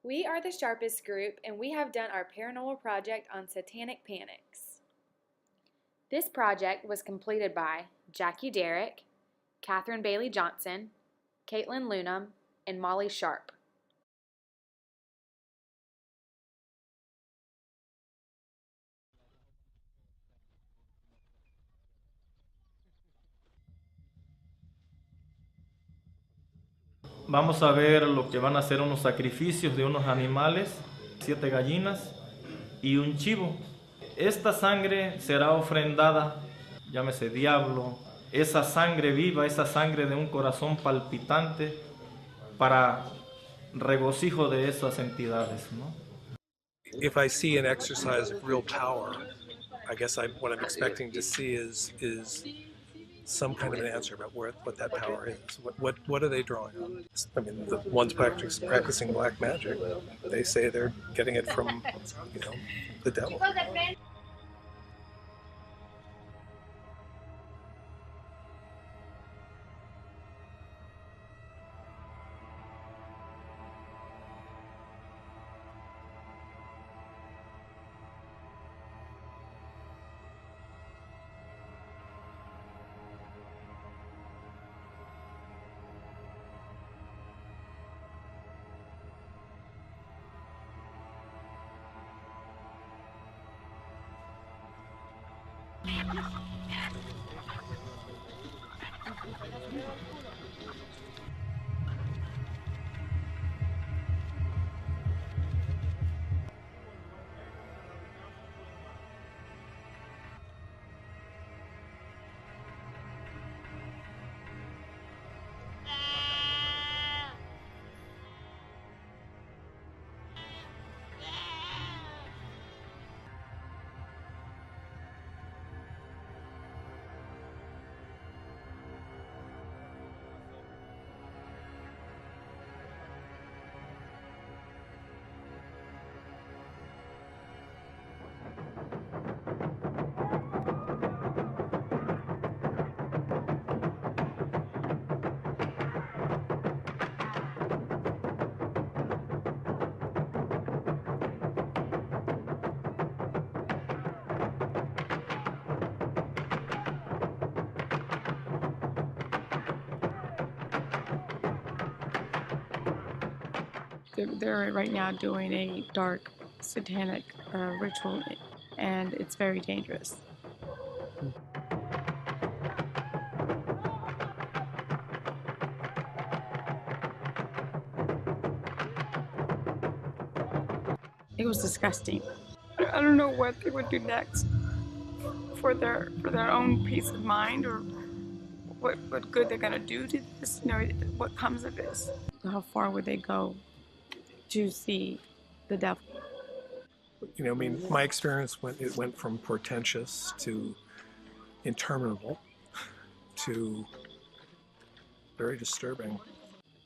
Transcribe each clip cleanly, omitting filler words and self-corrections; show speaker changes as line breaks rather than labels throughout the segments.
We are the Sharpest group, and we have done our paranormal project on satanic panics. This project was completed by Jackie Derrick, Catherine Bailey Johnson, Caitlin Lunam, and Molly Sharp.
Vamos a ver lo que van a ser unos sacrificios de unos animales, 7 gallinas y un chivo. Esta sangre será ofrendada, llámese diablo, esa sangre viva, esa sangre de un corazón palpitante para regocijo de esas entidades, ¿no?
If I see an exercise of real power, I guess what I'm expecting to see is some kind of an answer about what that power is. What are they drawing on? I mean, the ones practicing black magic, they say they're getting it from, the devil.
They're right now doing a dark satanic ritual, and it's very dangerous. It was disgusting. I don't know what they would do next for their own peace of mind, or what good they're gonna do to this. What comes of this? How far would they go to see the devil?
I mean, my experience it went from portentous to interminable to very disturbing.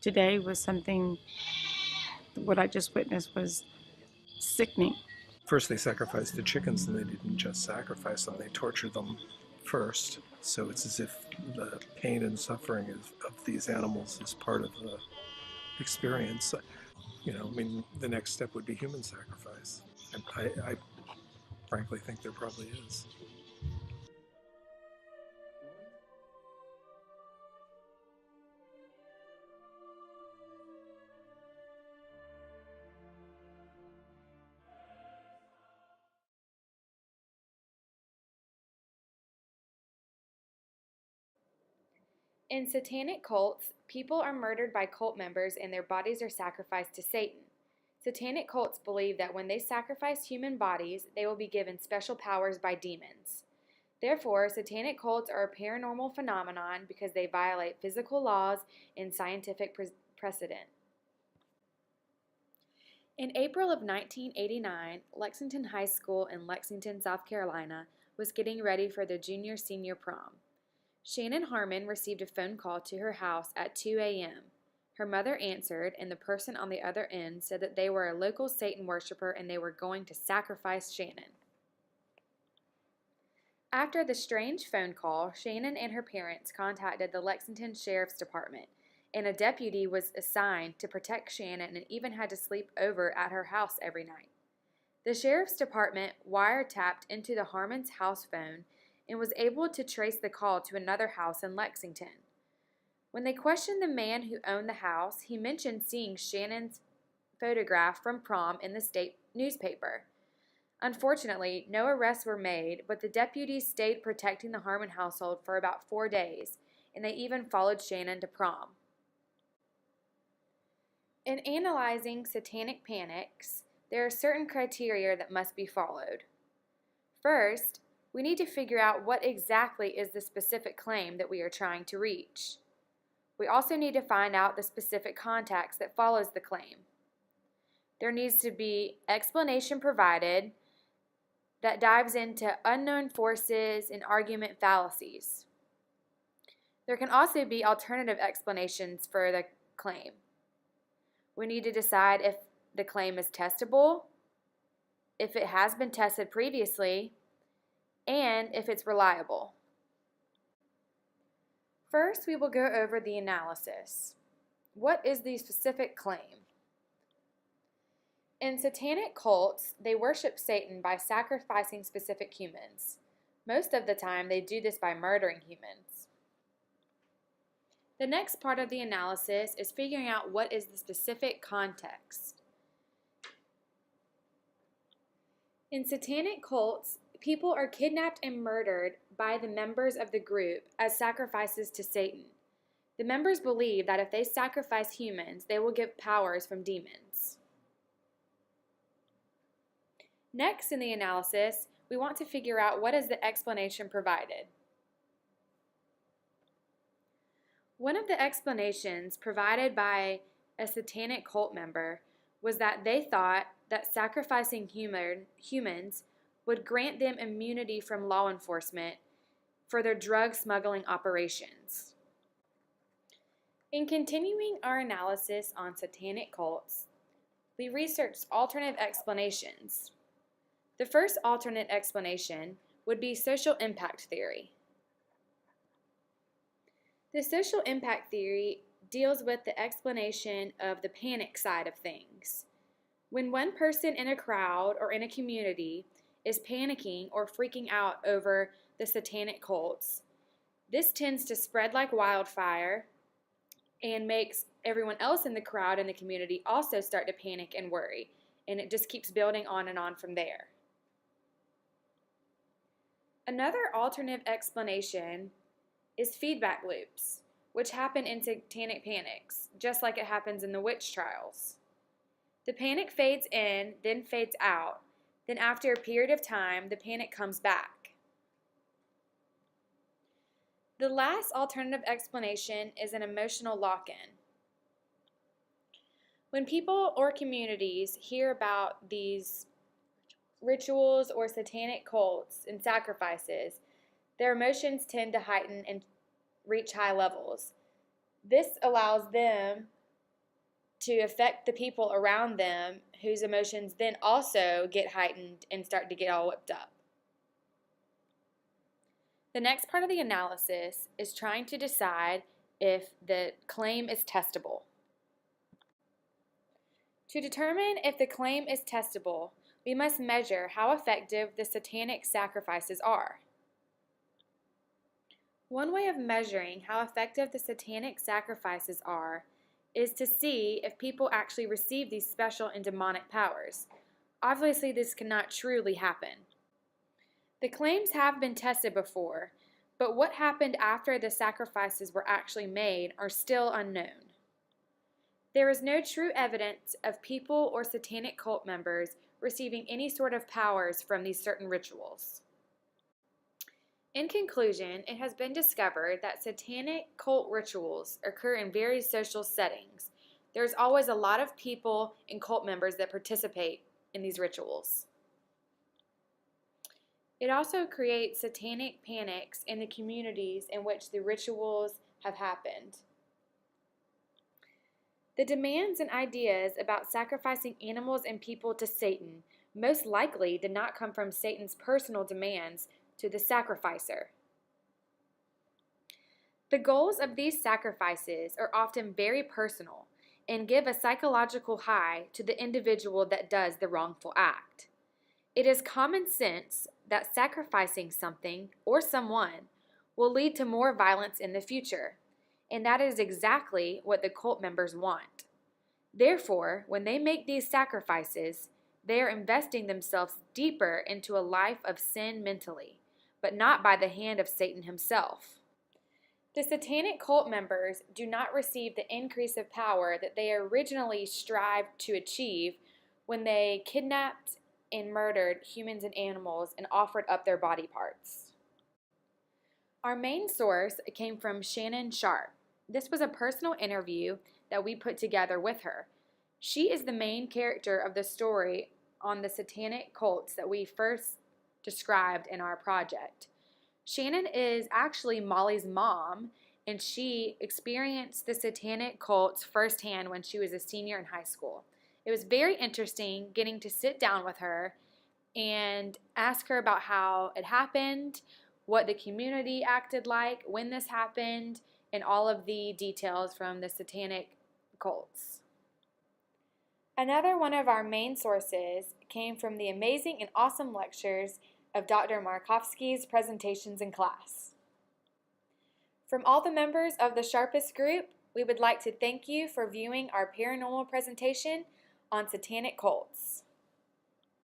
Today was something, what I just witnessed was sickening.
First they sacrificed the chickens, and they didn't just sacrifice them, they tortured them first. So it's as if the pain and suffering of these animals is part of the experience. I mean, the next step would be human sacrifice. And I frankly think there probably is.
In satanic cults, people are murdered by cult members and their bodies are sacrificed to Satan. Satanic cults believe that when they sacrifice human bodies, they will be given special powers by demons. Therefore, satanic cults are a paranormal phenomenon because they violate physical laws and scientific precedent. In April of 1989, Lexington High School in Lexington, South Carolina, was getting ready for the junior-senior prom. Shannon Harmon received a phone call to her house at 2 a.m. Her mother answered, and the person on the other end said that they were a local Satan worshiper and they were going to sacrifice Shannon. After the strange phone call, Shannon and her parents contacted the Lexington Sheriff's Department, and a deputy was assigned to protect Shannon and even had to sleep over at her house every night. The sheriff's department wiretapped into the Harmons' house phone and was able to trace the call to another house in Lexington. When they questioned the man who owned the house, he mentioned seeing Shannon's photograph from prom in the state newspaper. Unfortunately, no arrests were made, but the deputies stayed protecting the Harmon household for about 4 days, and they even followed Shannon to prom. In analyzing satanic panics, there are certain criteria that must be followed. First, we need to figure out what exactly is the specific claim that we are trying to reach. We also need to find out the specific context that follows the claim. There needs to be explanation provided that dives into unknown forces and argument fallacies. There can also be alternative explanations for the claim. We need to decide if the claim is testable, if it has been tested previously, and if it's reliable. First, we will go over the analysis. What is the specific claim? In satanic cults, they worship Satan by sacrificing specific humans. Most of the time, they do this by murdering humans. The next part of the analysis is figuring out what is the specific context. In satanic cults, people are kidnapped and murdered by the members of the group as sacrifices to Satan. The members believe that if they sacrifice humans, they will get powers from demons. Next in the analysis, we want to figure out what is the explanation provided. One of the explanations provided by a satanic cult member was that they thought that sacrificing humans would grant them immunity from law enforcement for their drug smuggling operations. In continuing our analysis on satanic cults, we researched alternate explanations. The first alternate explanation would be social impact theory. The social impact theory deals with the explanation of the panic side of things. When one person in a crowd or in a community is panicking or freaking out over the satanic cults, this tends to spread like wildfire and makes everyone else in the crowd and the community also start to panic and worry, and it just keeps building on and on from there. Another alternative explanation is feedback loops, which happen in satanic panics, just like it happens in the witch trials. The panic fades in, then fades out. Then after a period of time, the panic comes back. The last alternative explanation is an emotional lock-in. When people or communities hear about these rituals or satanic cults and sacrifices, their emotions tend to heighten and reach high levels. This allows them to affect the people around them, whose emotions then also get heightened and start to get all whipped up. The next part of the analysis is trying to decide if the claim is testable. To determine if the claim is testable, we must measure how effective the satanic sacrifices are. One way of measuring how effective the satanic sacrifices are is to see if people actually receive these special and demonic powers. Obviously, this cannot truly happen. The claims have been tested before, but what happened after the sacrifices were actually made are still unknown. There is no true evidence of people or satanic cult members receiving any sort of powers from these certain rituals. In conclusion, it has been discovered that satanic cult rituals occur in various social settings. There's always a lot of people and cult members that participate in these rituals. It also creates satanic panics in the communities in which the rituals have happened. The demands and ideas about sacrificing animals and people to Satan most likely did not come from Satan's personal demands to the sacrificer. The goals of these sacrifices are often very personal and give a psychological high to the individual that does the wrongful act. It is common sense that sacrificing something or someone will lead to more violence in the future, and that is exactly what the cult members want. Therefore, when they make these sacrifices, they are investing themselves deeper into a life of sin mentally, but not by the hand of Satan himself. The satanic cult members do not receive the increase of power that they originally strived to achieve when they kidnapped and murdered humans and animals and offered up their body parts. Our main source came from Shannon Sharp. This was a personal interview that we put together with her. She is the main character of the story on the satanic cults that we first described in our project. Shannon is actually Molly's mom, and she experienced the satanic cults firsthand when she was a senior in high school. It was very interesting getting to sit down with her and ask her about how it happened, what the community acted like when this happened, and all of the details from the satanic cults. Another one of our main sources came from the amazing and awesome lectures of Dr. Markovsky's presentations in class. From all the members of the Sharpest group, we would like to thank you for viewing our paranormal presentation on satanic cults.